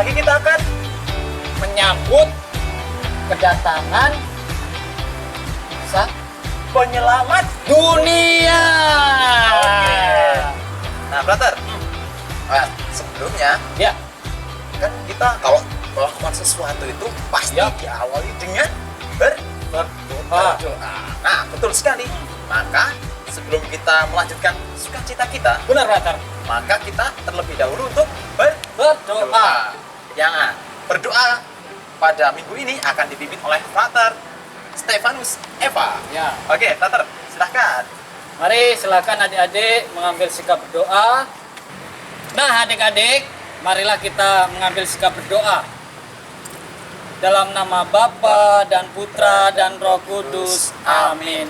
lagi kita akan menyambut kedatangan sang penyelamat. dunia. Oke. Nah, brother. Sebelumnya Ya, kan kita kalau melakukan sesuatu itu pasti Ya. diawali dengan berdoa. berdoa. Nah, betul sekali. Maka sebelum kita melanjutkan sukacita kita, Benar, Frater. maka kita terlebih dahulu untuk Berdoa. berdoa. Yang berdoa pada minggu ini akan dipimpin oleh Frater Stefanus Eva. Ya. Oke, Frater, silahkan. Mari silakan adik-adik mengambil sikap berdoa. Nah, adik-adik, marilah kita mengambil sikap berdoa. Dalam nama Bapa dan Putra dan Roh Kudus. Amin.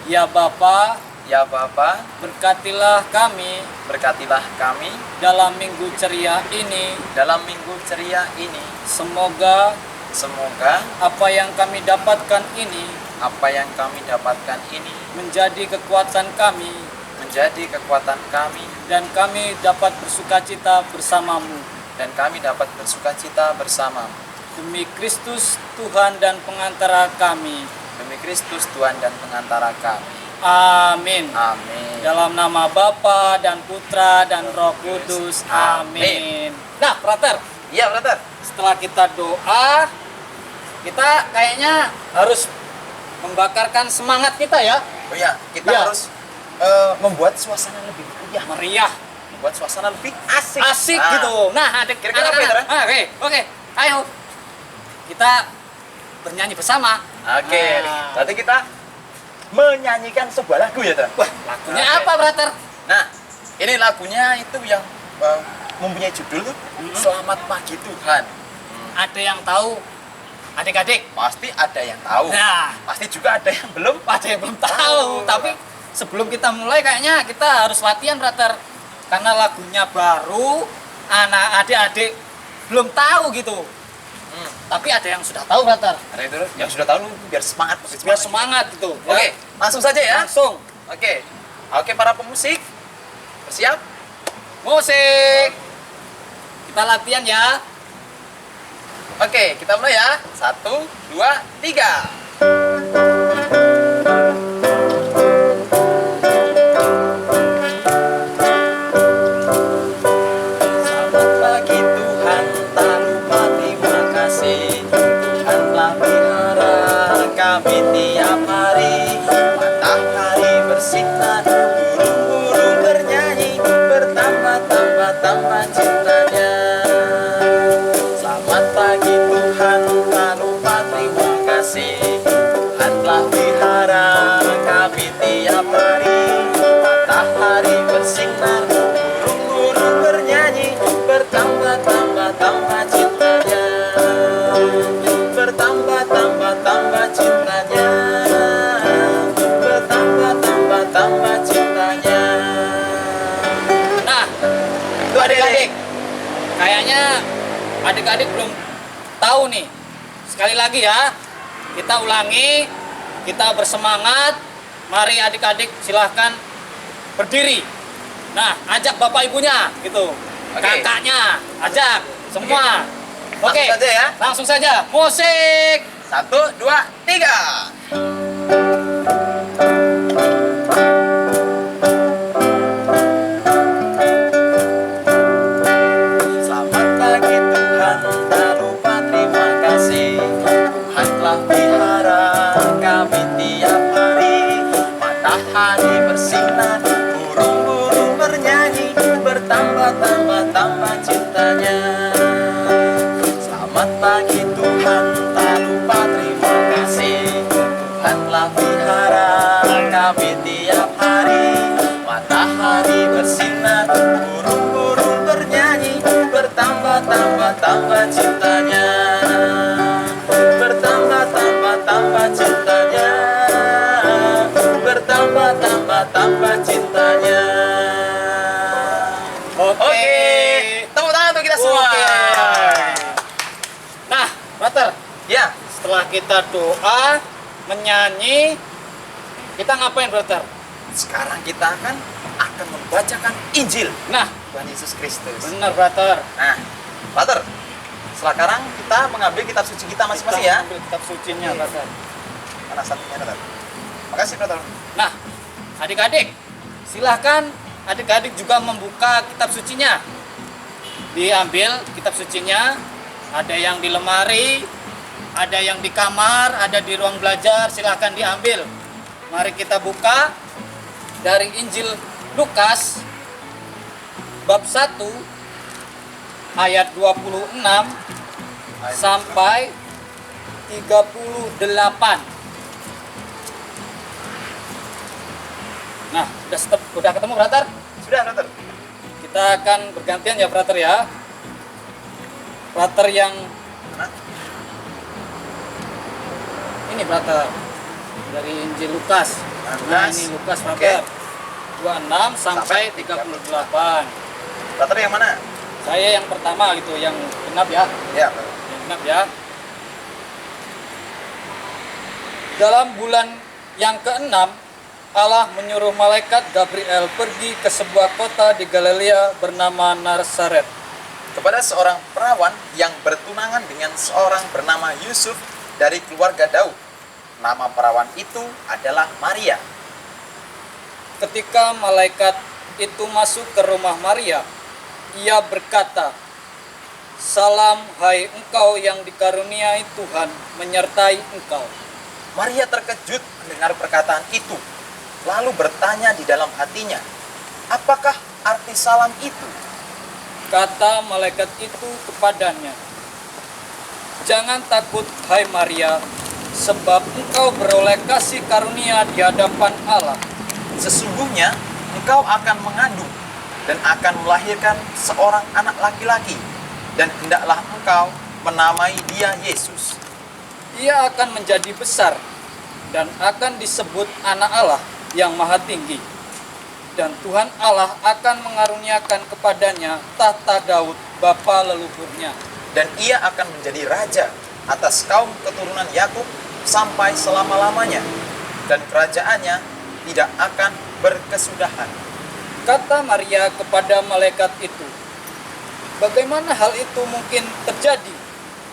Ya Bapa, Ya Bapa, berkatilah kami berkatilah kami dalam minggu ceria ini. dalam minggu ceria ini. Semoga Semoga apa yang kami dapatkan ini apa yang kami dapatkan ini menjadi kekuatan kami menjadi kekuatan kami dan kami dapat bersukacita bersamamu. dan kami dapat bersukacita bersamamu. Demi Kristus Tuhan dan pengantara kami. Demi Kristus Tuhan dan pengantara kami. Amin. Amin. Dalam nama Bapa dan Putra dan Roh Kudus. Amin. Nah, Frater, Iya, brother. setelah kita doa, kita kayaknya harus membakarkan semangat kita ya, Oh iya, kita Ya. harus membuat suasana lebih meriah, meriah, membuat suasana lebih asik. asik Nah, gitu. Nah, adik Kira-kira apa, anak-anak. Peter? Oke, ayo kita bernyanyi bersama. Oke, Nah. berarti kita menyanyikan sebuah lagu ya, Ter? Wah, lagunya Oke. apa, Frater? Nah, ini lagunya itu yang mempunyai judul tuh Mhm. Selamat Pagi Tuhan. Ada yang tahu, adik-adik? Pasti ada yang tahu. Nah, Pasti juga ada yang belum. ada yang belum tahu. Tapi sebelum kita mulai kayaknya kita harus latihan, Frater. Karena lagunya baru, anak adik-adik belum tahu gitu. Tapi ada yang sudah tahu, Frater. Ada itu yang sudah tahu biar semangat. Biar semangat gitu. Oke, langsung saja ya. Langsung. Oke. Oke, para pemusik. Bersiap? Musik. Kita latihan ya. Oke, kita mulai ya. 1, 2, 3. Selamat pagi Tuhan, tak lupa terima kasih. Tuhan telah pelihara kami tiap hari. Matahari bersinar, burung-burung bernyanyi, bertambah-tambah cintanya. Selamat pagi Tuhan, tak lupa terima kasih. Tuhan telah pelihara kami tiap hari. Matahari bersinar, burung-burung bernyanyi, bertambah-tambah cintanya. Bertambah-tambah cintanya. Bertambah-tambah cintanya. Nah, Itu adik-adik, kayaknya adik-adik belum tahu nih. Sekali lagi ya, kita ulangi, kita bersemangat. Mari adik-adik silahkan berdiri. Nah, ajak bapak ibunya gitu. Oke. Kakaknya, ajak semua. Oke, Langsung saja ya. langsung saja. Musik. 1, 2, 3. Selamat pagi Tuhan, tak lupa terima kasih. Tuhan telah pelihara kami tiap hari. Matahari bersinar, burung-burung bernyanyi, bertambah-tambah cintanya. Selamat pagi Tuhan, tak lupa terima kasih. Tuhan telah pelihara kami tiap hari. Matahari bersinar, burung-burung bernyanyi, bertambah-tambah cintanya. Bertambah-tambah cintanya. Bertambah-tambah cintanya. Oke, tepuk tangan untuk kita semua. Oke. Nah, Frater, Ya, setelah kita doa, menyanyi, kita ngapain, Frater? sekarang kita akan membacakan Injil Nah, Tuhan Yesus Kristus. benar, Frater. Nah, Pater, Sekarang kita mengambil kitab suci kita masing-masing ya. Ambil kitab sucinya, Oke. brother. Mana satunya, brother? Makasih, brother. Nah, adik-adik, silahkan adik-adik juga membuka kitab sucinya. Diambil kitab sucinya, ada yang di lemari, ada yang di kamar, ada di ruang belajar, silahkan diambil. Mari kita buka dari Injil Lukas bab 1 ayat 26 sampai 38. Nah, udah ketemu, brother? Sudah, brother. Kita akan bergantian ya, brother ya. Brother yang Mana? ini, brother, dari Injil Lukas. Nah, ini Lukas, brother. 26 sampai 38. Brother yang mana? Saya yang pertama gitu, yang genap ya. Ya, brother. Yang genap ya. Dalam bulan yang ke-6, Allah menyuruh malaikat Gabriel pergi ke sebuah kota di Galilea bernama Nazaret. Kepada seorang perawan yang bertunangan dengan seorang bernama Yusuf dari keluarga Daud. Nama perawan itu adalah Maria. Ketika malaikat itu masuk ke rumah Maria, ia berkata, "Salam, hai engkau yang dikaruniai Tuhan menyertai engkau." Maria terkejut mendengar perkataan itu, lalu bertanya di dalam hatinya, apakah arti salam itu? Kata malaikat itu kepadanya, "Jangan takut, hai Maria, sebab engkau beroleh kasih karunia di hadapan Allah. Sesungguhnya engkau akan mengandung dan akan melahirkan seorang anak laki-laki, dan hendaklah engkau menamai dia Yesus. Ia akan menjadi besar dan akan disebut anak Allah yang maha tinggi. Dan Tuhan Allah akan mengaruniakan kepadanya tahta Daud bapa leluhurnya. Dan ia akan menjadi raja atas kaum keturunan Yakub sampai selama-lamanya, dan kerajaannya tidak akan berkesudahan." Kata Maria kepada malaikat itu, "Bagaimana hal itu mungkin terjadi?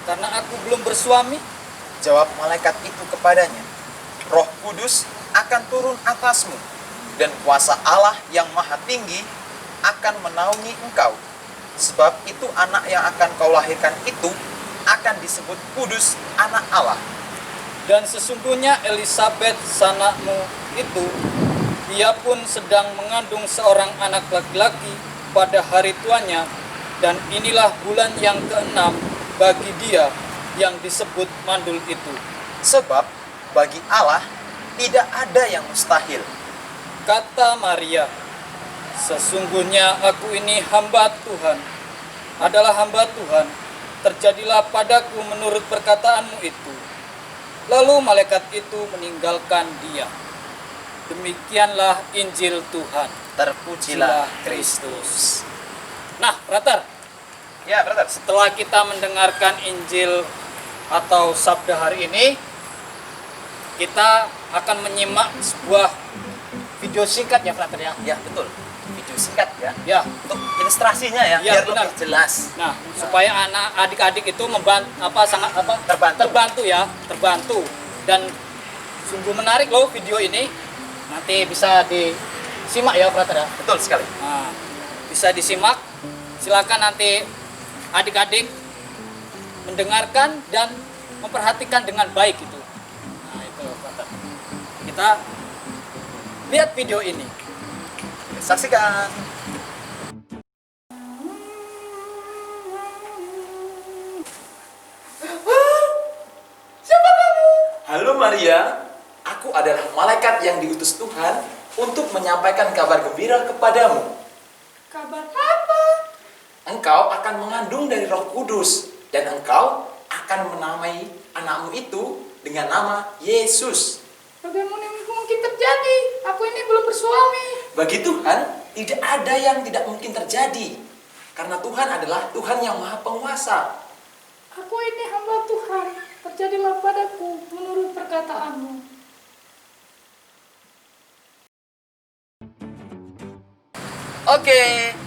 Karena aku belum bersuami." Jawab malaikat itu kepadanya, "Roh Kudus akan turun atasmu, dan kuasa Allah yang maha tinggi akan menaungi engkau. Sebab itu anak yang akan kau lahirkan itu akan disebut kudus, anak Allah. Dan sesungguhnya Elisabet sanakmu itu, ia pun sedang mengandung seorang anak laki-laki pada hari tuanya, dan inilah bulan yang ke-6 bagi dia yang disebut mandul itu." Sebab bagi Allah tidak ada yang mustahil." Kata Maria, "Sesungguhnya aku ini hamba Tuhan, adalah hamba Tuhan, terjadilah padaku menurut perkataanmu itu." Lalu malaikat itu meninggalkan dia. Demikianlah Injil Tuhan. Terpujilah Kristus. Nah, brother, Ya, brother. setelah kita mendengarkan Injil atau sabda hari ini, kita akan menyimak sebuah video singkat ya, brother ya. Ya, betul. Video singkat ya. Ya. Untuk ilustrasinya ya, Ya, biar benar. lebih jelas. Nah, supaya adik-adik itu terbantu dan sungguh menarik loh video ini. Nanti bisa disimak ya, brother ya. Betul sekali. Nah, bisa disimak. Silakan nanti adik-adik mendengarkan dan memperhatikan dengan baik itu. Nah, itu brother. Kita lihat video ini. Saksikan. Siapa kamu? Halo Maria, aku adalah malaikat yang diutus Tuhan untuk menyampaikan kabar gembira kepadamu. Kabar apa? Engkau akan mengandung dari Roh Kudus, dan engkau akan menamai anakmu itu dengan nama Yesus. Bagaimana mungkin terjadi? Aku ini belum bersuami. Bagi Tuhan, tidak ada yang tidak mungkin terjadi. Karena Tuhan adalah Tuhan yang Maha Penguasa. Aku ini hamba Tuhan. Terjadilah padaku menurut perkataanmu. Oke,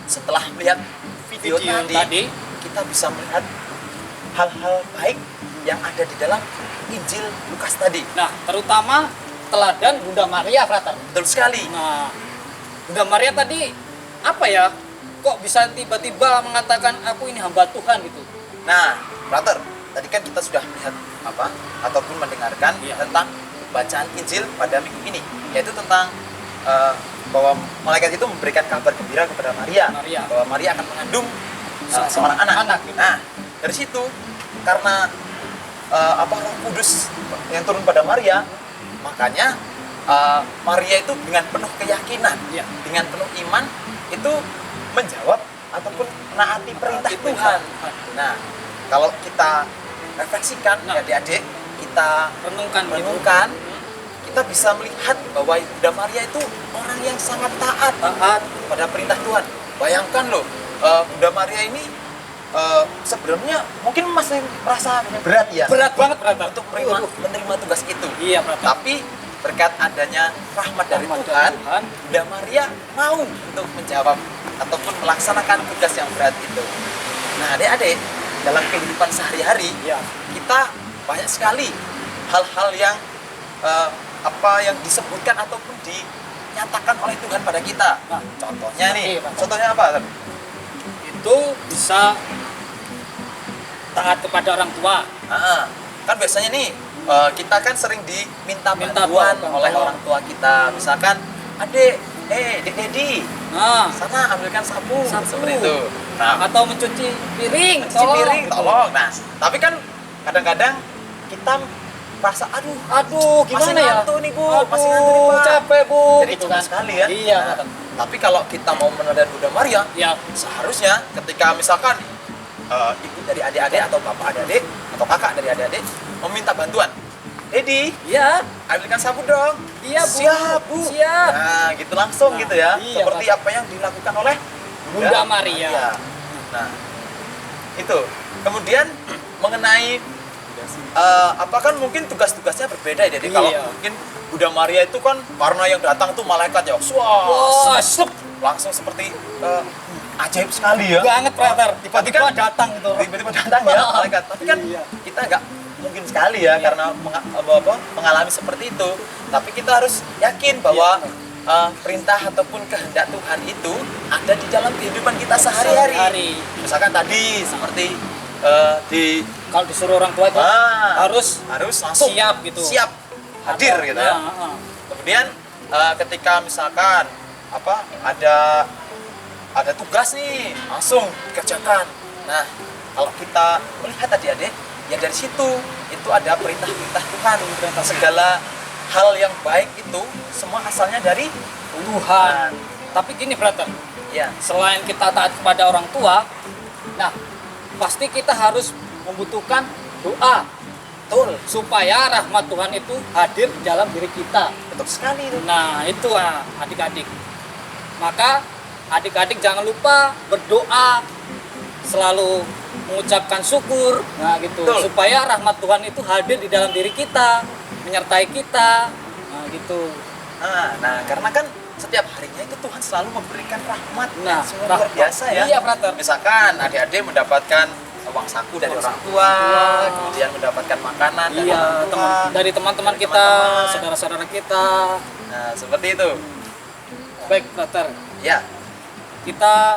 setelah melihat video, Video tadi, tadi. kita bisa melihat hal-hal baik yang ada di dalam Injil Lukas tadi. Nah, terutama teladan Bunda Maria, Frater. Betul sekali. Nah, Bunda Maria tadi apa ya? Kok bisa tiba-tiba mengatakan aku ini hamba Tuhan gitu? Nah, brother, tadi kan kita sudah melihat apa ataupun mendengarkan Iya. tentang bacaan Injil pada minggu ini, yaitu tentang bahwa malaikat itu memberikan kabar gembira kepada Maria, Maria. bahwa Maria akan mengandung seorang anak. gitu. Nah, dari situ karena Roh Kudus yang turun pada Maria, makanya Maria itu dengan penuh keyakinan, Iya. dengan penuh iman itu menjawab ataupun menaati perintah Menaati Tuhan. Tuhan. Nah, kalau kita refleksikan, Nah. adik-adik, kita Renungkan gitu. renungkan, kita bisa melihat bahwa Bunda Maria itu orang yang sangat taat pada perintah Tuhan. Bayangkan loh, Bunda Maria ini sebenarnya mungkin masih merasa berat ya Berat banget, Frater. untuk menerima tugas itu. Iya, Frater. Tapi berkat adanya rahmat dari Rahmat dari Tuhan, Tuhan. Bunda Maria mau untuk menjawab ataupun melaksanakan tugas yang berat itu. Nah, adik-adik, dalam kehidupan sehari-hari, Iya. kita banyak sekali hal-hal yang yang disebutkan ataupun dinyatakan oleh Tuhan pada kita. Nah, Contohnya nih, seperti apa? contohnya apa? Itu bisa taat kepada orang tua. Kan biasanya nih kita kan sering diminta Minta bantuan tolong. oleh orang tua kita. Misalkan, adik, Dek Dedi, Nah, sana ambilkan sapu, Sapu. seperti itu. Nah, atau mencuci piring, cuci piring, gitu. tolong. Nah, tapi kan kadang-kadang kita merasa, aduh, Aduh, masih gimana ya? ngantuk nih, Bu. Aduh, Masih ngantuk nih, Pak. capek, Bu. Jadi Gitu cuma kan. sekali ya. Iya, Nah, Frater. tapi kalau kita mau meneladani Bunda Maria, Ya, seharusnya ketika misalkan ibu dari adik-adik atau bapak adik-adik atau kakak dari adik-adik meminta bantuan, Dedi, iya. ambilkan sapu dong. Iya, Bu. Siap, Bu. Siap. Nah, gitu langsung Nah, gitu ya. iya, Seperti Pak. apa yang dilakukan oleh Bunda Maria. Nah, itu. Kemudian mengenai kan mungkin tugas-tugasnya berbeda ya. Jadi kalau Iya. mungkin Bunda Maria itu kan karena yang datang tuh malaikat ya. Wah, Sup, langsung seperti ajaib sekali ya. banget, Frater. Tiba-tiba Kan- datang gitu. Tiba-tiba datang ya malaikat. Tapi kan Iya. kita nggak mungkin sekali ya karena mengalami seperti itu. Tapi kita harus yakin bahwa perintah ataupun kehendak Tuhan itu ada di dalam kehidupan kita sehari-hari. Sehari-hari. Misalkan tadi seperti di Kalau disuruh orang tua itu harus langsung siap gitu. siap hadir Atau- gitu ya. Nah, Kemudian ketika misalkan ada tugas nih langsung kerjakan. Nah, kalau kita melihat adik-adik, ya dari situ itu ada perintah-perintah Tuhan. Segala hal yang baik itu semua asalnya dari Tuhan. Tapi gini, Frater. ya. Selain kita taat kepada orang tua, nah pasti kita harus membutuhkan doa Betul, supaya rahmat Tuhan itu hadir di dalam diri kita. betul sekali itu. Nah itu adik-adik. Maka adik-adik jangan lupa berdoa, selalu mengucapkan syukur, nah gitu, Betul. supaya rahmat Tuhan itu hadir di dalam diri kita, menyertai kita, nah gitu. Nah, karena kan setiap harinya itu Tuhan selalu memberikan rahmat. Nah, Sungguh luar rahmat. biasa ya. Iya, Frater. Misalkan adik-adik mendapatkan uang saku dari Uang orang saku. tua, Wah. kemudian mendapatkan makanan dari Iya, orang tua. dari teman-teman dari kita, teman-teman. saudara-saudara kita. Nah, seperti itu. Baik, Frater. Ya, Kita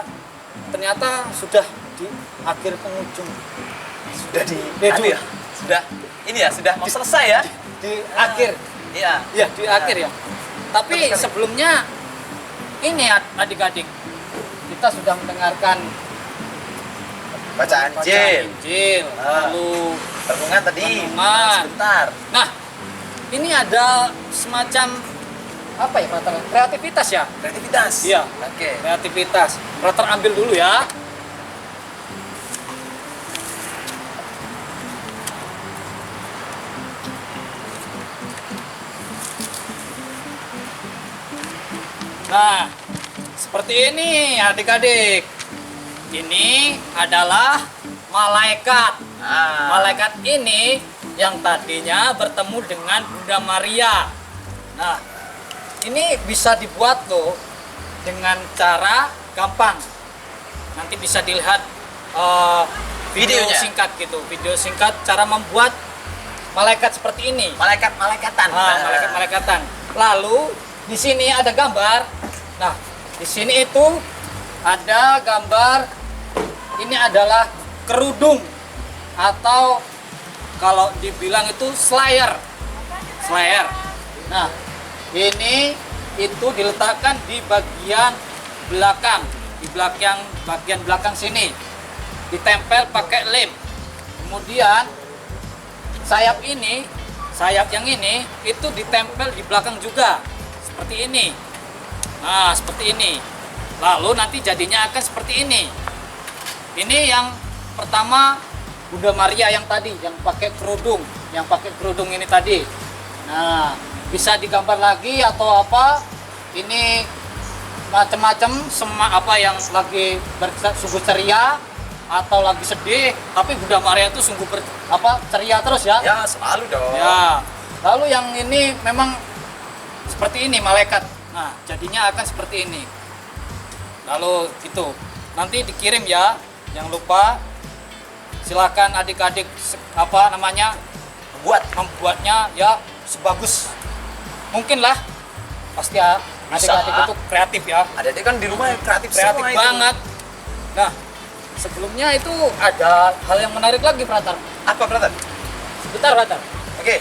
ternyata sudah di akhir penghujung. sudah di Anu ya. Sudah mau selesai ya. Di akhir. Iya. Ya, di akhir ya. Tapi Betul sekali. sebelumnya ini adik-adik, kita sudah mendengarkan Bacaan bacaan Injil. Injil, lalu Renungan tadi. Renungan. Sebentar. nah, ini ada semacam apa ya, Frater? Kreativitas ya? Kreativitas. Iya. Oke. Kreativitas. Frater ambil dulu ya. Nah, seperti ini adik-adik. Ini adalah malaikat. Malaikat ini yang tadinya bertemu dengan Bunda Maria. Nah, ini bisa dibuat loh dengan cara gampang. Nanti bisa dilihat video Videonya. singkat gitu, video singkat cara membuat malaikat seperti ini. Malaikat-malaikatan. Malaikat-malaikatan. Lalu di sini ada gambar. Nah, di sini itu ada gambar. Ini adalah kerudung atau kalau dibilang itu slayer. Slayer. Nah, ini itu diletakkan di bagian belakang, di bagian belakang sini. Ditempel pakai lem. Kemudian sayap yang ini itu ditempel di belakang juga seperti ini. Nah, seperti ini. Lalu nanti jadinya akan seperti ini. Ini yang pertama Bunda Maria yang tadi yang pakai kerudung ini tadi. Nah, bisa digambar lagi atau apa? Ini macam-macam apa yang lagi sungguh ceria atau lagi sedih, tapi Bunda Maria itu sungguh ceria terus ya. Ya, selalu dong. Ya. Lalu yang ini memang seperti ini malaikat. Nah, jadinya akan seperti ini. Lalu itu nanti dikirim ya. Jangan lupa silakan adik-adik membuatnya ya sebagus mungkin lah. Pasti ya adik-adik itu kreatif ya. Adik-adik kan di rumah kreatif semua banget. Nah, sebelumnya itu ada hal yang menarik lagi, Frater. Apa, Frater? Bentar, Frater. Oke.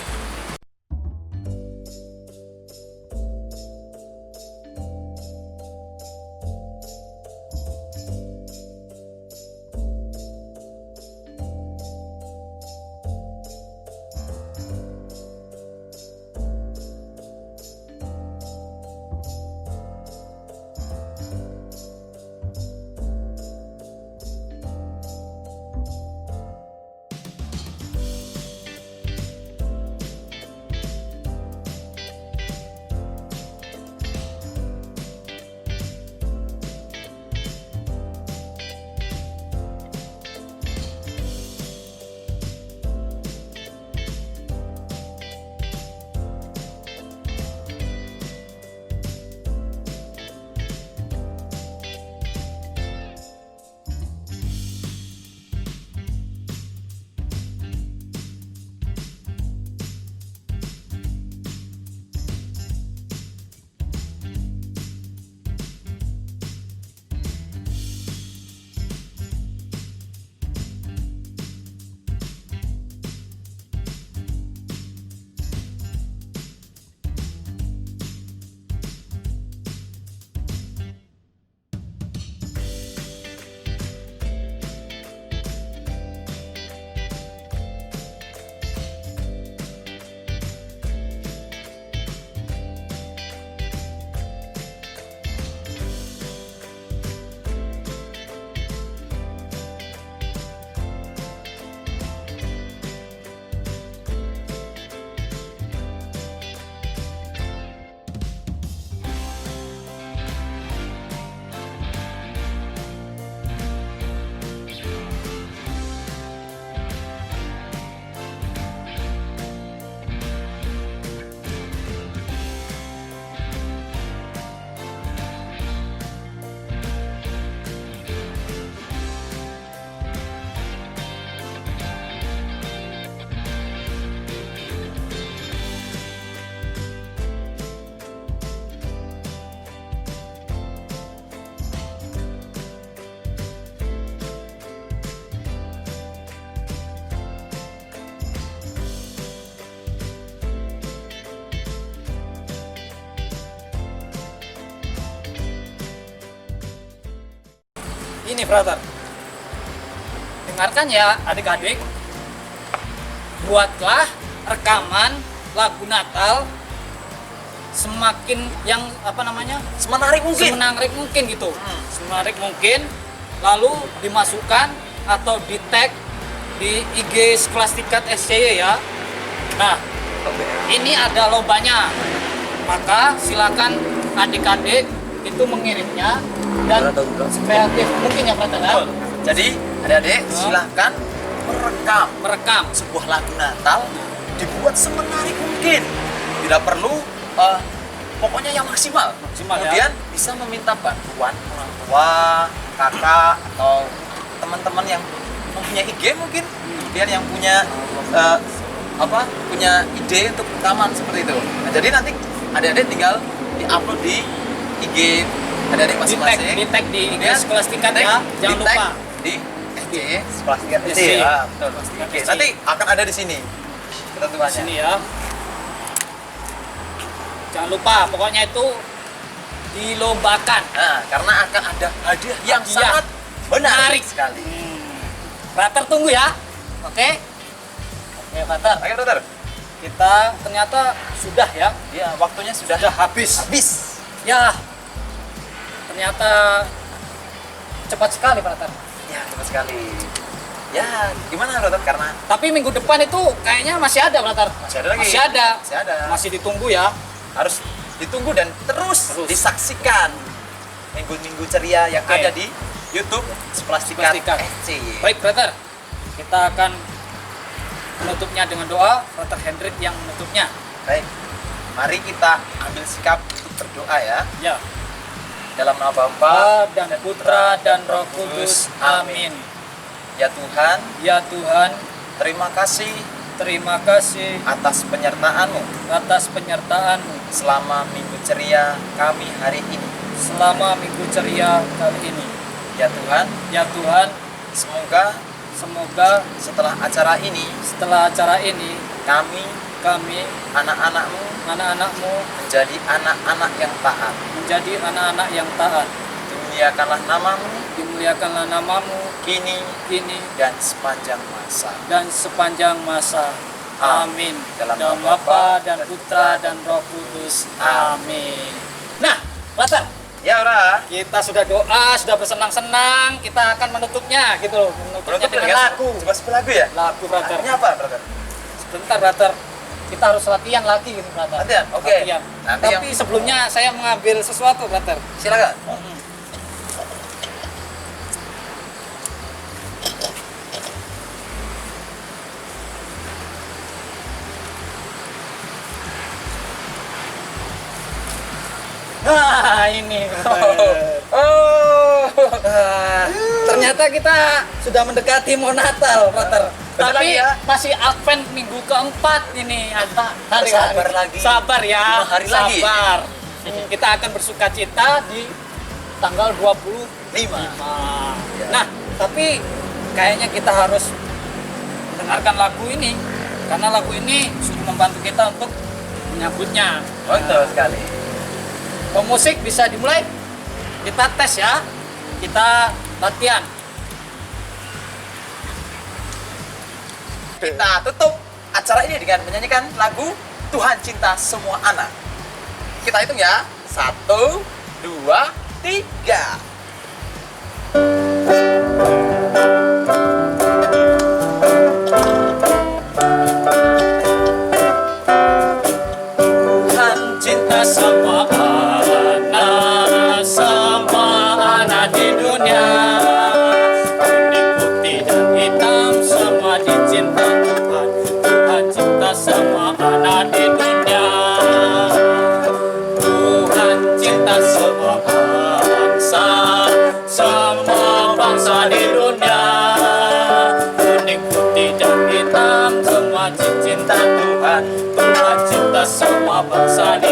Ini, Frater. Dengarkan ya adik-adik. Buatlah rekaman lagu Natal semakin Semenarik mungkin. semenarik mungkin gitu. Semenarik mungkin, lalu dimasukkan atau di tag di IG Skolastikat SCY ya. Nah, ini ada lombanya. Maka silakan adik-adik itu mengirimnya dan kreatif mungkin ya, Frater. Jadi adik-adik silahkan Merekam sebuah lagu Natal dibuat semenarik mungkin. Tidak perlu pokoknya yang maksimal. Kemudian bisa meminta bantuan orang tua, kakak atau teman-teman yang mempunyai IG mungkin, kemudian yang punya punya ide untuk taman seperti itu. Nah, jadi nanti adik-adik tinggal diupload di IG adik-adik masing-masing. Di tag di IG Kemudian Sekolah Tingkat di-tag- ya, jangan di-tag lupa. di SC Sekolah Tingkat SC. SC. Betul. Oke, SC. nanti akan ada di sini ketentuannya. Sini ya. Jangan lupa, pokoknya itu dilombakan. Nah, karena akan ada hadiah yang Hadiah. sangat menarik Menarik. sekali. Frater tunggu ya. Oke. Oke, Frater. Oke, brother. Kita ternyata sudah ya. Ya, waktunya sudah Habis. habis. Ya. Ternyata cepat sekali, Frater. Ya, cepat sekali. Ya, gimana brother? Karena Tapi minggu depan itu kayaknya masih ada, Frater. masih ada lagi. Masih ada. Masih ada. Masih ditunggu ya. Harus ditunggu dan terus, Terus. disaksikan minggu-minggu ceria yang Oke. ada di YouTube Seplastikan Seplastikan. SC. Baik, Frater. Kita akan menutupnya dengan doa. Frater Hendrik yang menutupnya. Baik. Mari kita ambil sikap untuk berdoa ya. Ya. Dalam nama Bapa Bapa dan Putra dan Roh Kudus. Amin. Ya Tuhan, Ya Tuhan, terima kasih terima kasih atas penyertaan-Mu atas penyertaan-Mu selama minggu ceria kami hari ini. selama minggu ceria kali ini. Ya Tuhan, Ya Tuhan, semoga semoga setelah acara ini setelah acara ini kami kami, anak-anak-Mu anak-anak-Mu, menjadi anak-anak yang taat. menjadi anak-anak yang taat. Dimuliakanlah namamu Dimuliakanlah namamu kini kini dan sepanjang masa. dan sepanjang masa. Amin. Dalam Dalam nama Bapa Bapa dan Putra dan Roh Kudus. Amin. Nah, Frater, Ya ora. kita sudah doa, sudah bersenang-senang, kita akan menutupnya gitu loh. Menutupnya dengan lagu. Coba sebelah lagu ya. Lagu, Frater. Lagunya apa, brother? Sebentar, Frater. Kita harus latihan lagi gitu, Frater. Latihan? Oke. Latihan. Nanti Tapi sebelumnya saya mengambil sesuatu, Frater. Silakan. Nah, ini. Oh. Ternyata kita sudah mendekati mau Natal, Frater. Bentar Tapi lagi ya. masih Advent minggu keempat ini. Hari-hari. Sabar lagi. Sabar ya. 5 hari lagi. Sabar. Kita akan bersuka cita di tanggal 25. 5. Nah, tapi kayaknya kita harus mendengarkan lagu ini karena lagu ini sudah membantu kita untuk menyambutnya. Oh, betul sekali. Pemusik bisa dimulai. Kita tes ya. Kita latihan. Kita tutup acara ini dengan menyanyikan lagu Tuhan Cinta Semua Anak. Kita hitung ya. 1, 2, 3. Tuhan cinta semua anak di dunia. Kuning, putih dan hitam semua dicinta Tuhan. Tuhan cinta semua anak di dunia. Tuhan cinta semua bangsa, semua bangsa di dunia. Kuning, putih dan hitam semua dicinta Tuhan. Tuhan cinta semua bangsa di